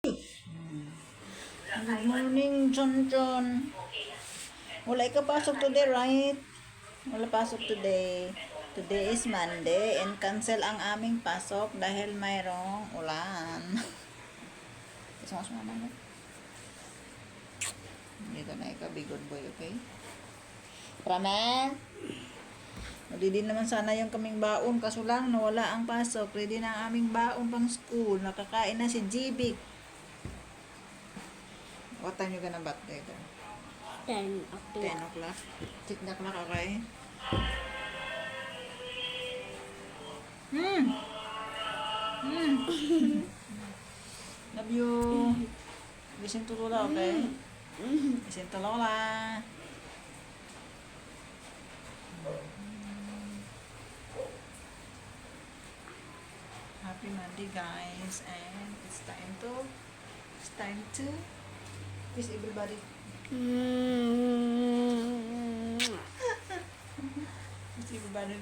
Good morning, John John. Wala ka pasok today, right? Wala pasok today. Today is Monday and cancel ang aming pasok dahil mayroong ulan. Isang mas mama mo. Dito na ikaw, be good boy, okay? Ramen? Ready naman sana yung kaming baon, kaso lang nawala ang pasok. Ready na ang aming baon pang school. Nakakain na si Jibik. What time you gonna bat later? 10 10 o'clock. o'clock? 10 o'clock, okay? Love you. Listen to Lola, okay? Listen to Lola. Happy Monday, guys. And it's time to kiss everybody. Kiss everybody.